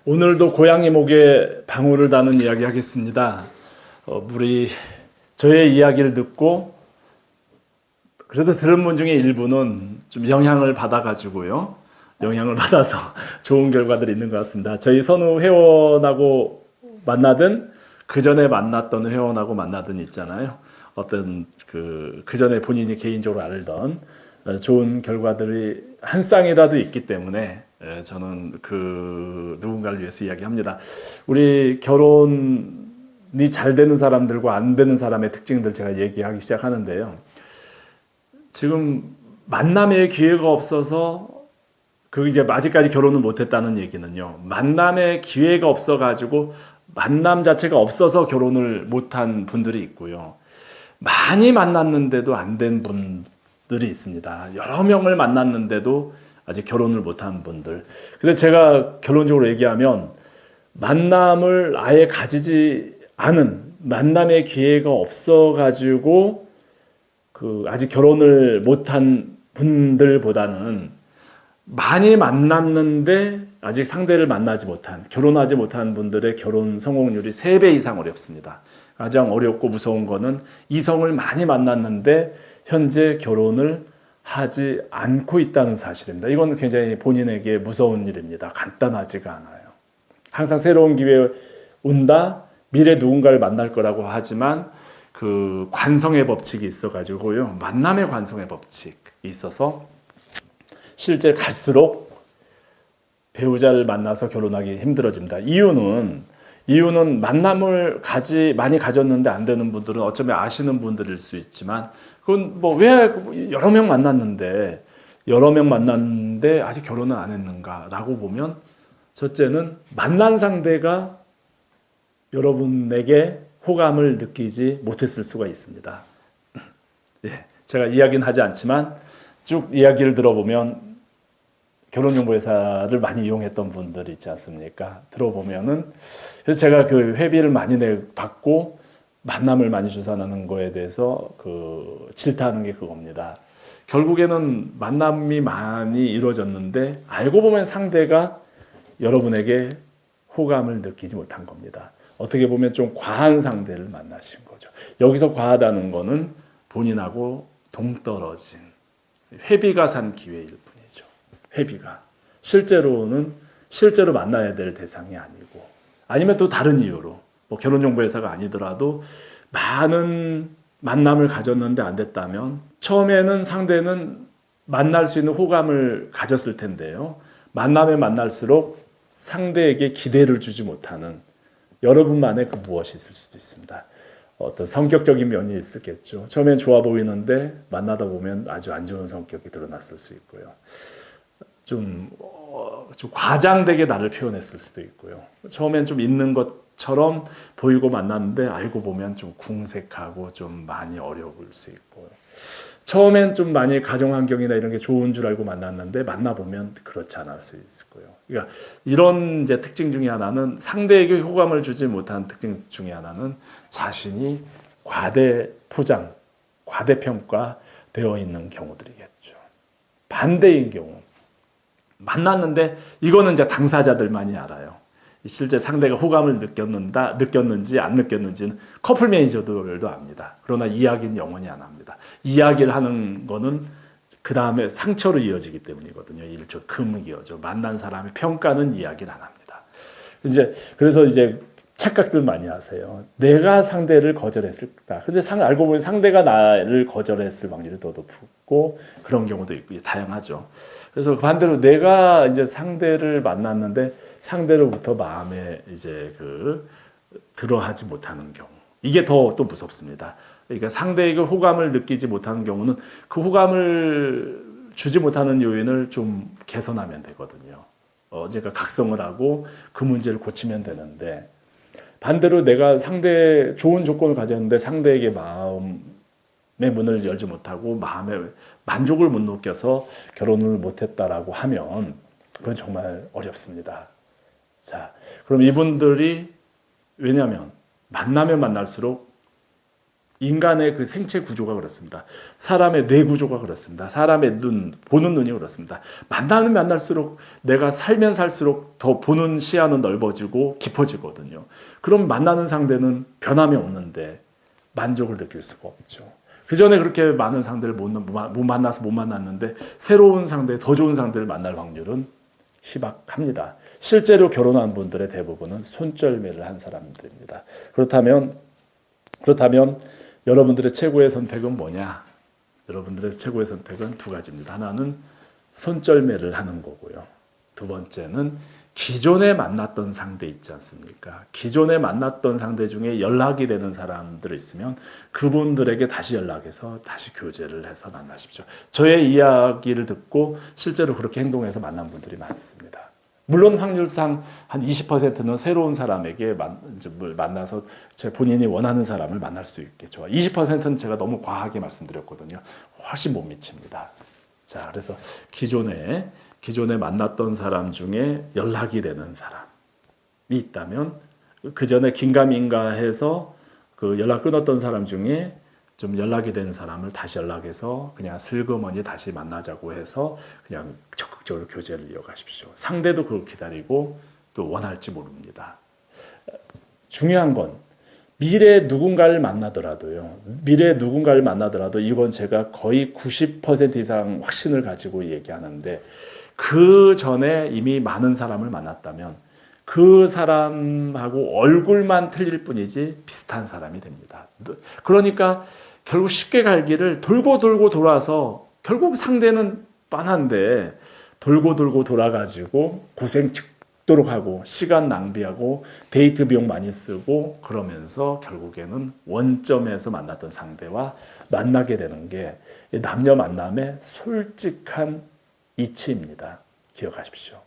오늘도 고양이 목에 방울을 다는 이야기 하겠습니다. 저의 이야기를 듣고 그래도 들은 분 중에 일부는 좀 영향을 받아가지고요. 영향을 받아서 좋은 결과들이 있는 것 같습니다. 저희 선우 회원하고 만나든 그 전에 만났던 회원하고 만나든 있잖아요. 어떤 그 전에 본인이 개인적으로 알던 좋은 결과들이 한 쌍이라도 있기 때문에 저는 그 누군가를 위해서 이야기합니다. 우리 결혼이 잘 되는 사람들과 안 되는 사람의 특징들 제가 얘기하기 시작하는데요. 지금 만남의 기회가 없어서 그 이제 아직까지 결혼을 못했다는 얘기는요. 만남의 기회가 없어가지고 만남 자체가 없어서 결혼을 못한 분들이 있고요. 많이 만났는데도 안 된 분들이 있습니다. 여러 명을 만났는데도 아직 결혼을 못한 분들. 근데 제가 결론적으로 얘기하면 만남을 아예 가지지 않은 만남의 기회가 없어가지고 아직 결혼을 못한 분들보다는 많이 만났는데 아직 상대를 만나지 못한, 결혼하지 못한 분들의 결혼 성공률이 3배 이상 어렵습니다. 가장 어렵고 무서운 거는 이성을 많이 만났는데 현재 결혼을 하지 않고 있다는 사실입니다. 이건 굉장히 본인에게 무서운 일입니다. 간단하지가 않아요. 항상 새로운 기회 온다, 미래 누군가를 만날 거라고 하지만 그 관성의 법칙이 있어가지고요. 만남의 관성의 법칙이 있어서 실제 갈수록 배우자를 만나서 결혼하기 힘들어집니다. 이유는 만남을 많이 가졌는데 안 되는 분들은 어쩌면 아시는 분들일 수 있지만 그건 뭐 왜 여러 명 만났는데 아직 결혼은 안 했는가라고 보면 첫째는 만난 상대가 여러분에게 호감을 느끼지 못했을 수가 있습니다. 예, 제가 이야기는 하지 않지만 쭉 이야기를 들어보면 결혼정보회사를 많이 이용했던 분들이 있지 않습니까? 들어보면은 그래서 제가 그 회비를 많이 받고 만남을 많이 주선하는 거에 대해서 질타하는 게 그겁니다. 결국에는 만남이 많이 이루어졌는데 알고 보면 상대가 여러분에게 호감을 느끼지 못한 겁니다. 어떻게 보면 좀 과한 상대를 만나신 거죠. 여기서 과하다는 거는 본인하고 동떨어진 회비가 산 기회일 뿐이죠. 회비가. 실제로 만나야 될 대상이 아니고 아니면 또 다른 이유로 뭐 결혼정보회사가 아니더라도 많은 만남을 가졌는데 안 됐다면 처음에는 상대는 만날 수 있는 호감을 가졌을 텐데요. 만나면 만날수록 상대에게 기대를 주지 못하는 여러분만의 그 무엇이 있을 수도 있습니다. 어떤 성격적인 면이 있었겠죠. 처음엔 좋아 보이는데 만나다 보면 아주 안 좋은 성격이 드러났을 수 있고요. 좀 과장되게 나를 표현했을 수도 있고요. 처음엔 좀 있는 것처럼 보이고 만났는데 알고 보면 좀 궁색하고 좀 많이 어려울 수 있고요. 처음엔 좀 많이 가정 환경이나 이런 게 좋은 줄 알고 만났는데 만나보면 그렇지 않을 수 있을 거예요. 그러니까 이런 이제 특징 중에 하나는 상대에게 호감을 주지 못한 특징 중에 하나는 자신이 과대 포장, 과대 평가되어 있는 경우들이겠죠. 반대인 경우. 만났는데 이거는 이제 당사자들만이 알아요. 실제 상대가 호감을 느꼈는지 안 느꼈는지는 커플 매니저들도 압니다. 그러나 이야기는 영원히 안 합니다. 이야기를 하는 거는 그 다음에 상처로 이어지기 때문이거든요. 일조 금이어져. 만난 사람의 평가는 이야기를 안 합니다. 그래서 착각들 많이 하세요. 내가 상대를 거절했을까? 근데 알고 보니 상대가 나를 거절했을 확률이 더 높고 그런 경우도 있고 다양하죠. 그래서 반대로 내가 이제 상대를 만났는데 상대로부터 마음에 들어하지 못하는 경우. 이게 더 또 무섭습니다. 그러니까 상대에게 호감을 느끼지 못하는 경우는 그 호감을 주지 못하는 요인을 좀 개선하면 되거든요. 제가 각성을 하고 그 문제를 고치면 되는데 반대로 내가 좋은 조건을 가졌는데 상대에게 마음의 문을 열지 못하고 마음에 만족을 못 느껴서 결혼을 못했다라고 하면 그건 정말 어렵습니다. 자, 그럼 이분들이 왜냐하면 만나면 만날수록 인간의 그 생체 구조가 그렇습니다. 사람의 뇌 구조가 그렇습니다. 사람의 눈, 보는 눈이 그렇습니다. 만나면 만날수록 내가 살면 살수록 더 보는 시야는 넓어지고 깊어지거든요. 그럼 만나는 상대는 변함이 없는데 만족을 느낄 수가 없죠. 그 전에 그렇게 많은 상대를 못 만나서 못 만났는데 새로운 상대, 더 좋은 상대를 만날 확률은 희박합니다. 실제로 결혼한 분들의 대부분은 손절매를 한 사람들입니다. 그렇다면 여러분들의 최고의 선택은 뭐냐? 여러분들의 최고의 선택은 두 가지입니다. 하나는 손절매를 하는 거고요. 두 번째는 기존에 만났던 상대 있지 않습니까? 기존에 만났던 상대 중에 연락이 되는 사람들이 있으면 그분들에게 다시 연락해서 다시 교제를 해서 만나십시오. 저의 이야기를 듣고 실제로 그렇게 행동해서 만난 분들이 많습니다. 물론 확률상 한 20%는 새로운 사람에게 만나서 제 본인이 원하는 사람을 만날 수도 있겠죠. 20%는 제가 너무 과하게 말씀드렸거든요. 훨씬 못 미칩니다. 자, 그래서 기존에 만났던 사람 중에 연락이 되는 사람이 있다면 그 전에 긴가민가 해서 그 연락 끊었던 사람 중에 좀 연락이 된 사람을 다시 연락해서 그냥 슬그머니 다시 만나자고 해서 그냥 적극적으로 교제를 이어가십시오. 상대도 그걸 기다리고 또 원할지 모릅니다. 중요한 건 미래에 누군가를 만나더라도 이건 제가 거의 90% 이상 확신을 가지고 얘기하는데 그 전에 이미 많은 사람을 만났다면 그 사람하고 얼굴만 틀릴 뿐이지 비슷한 사람이 됩니다. 그러니까 결국 쉽게 갈 길을 돌고 돌아서 결국 상대는 뻔한데 돌고 돌아가지고 고생 죽도록 하고 시간 낭비하고 데이트 비용 많이 쓰고 그러면서 결국에는 원점에서 만났던 상대와 만나게 되는 게 남녀 만남의 솔직한 이치입니다. 기억하십시오.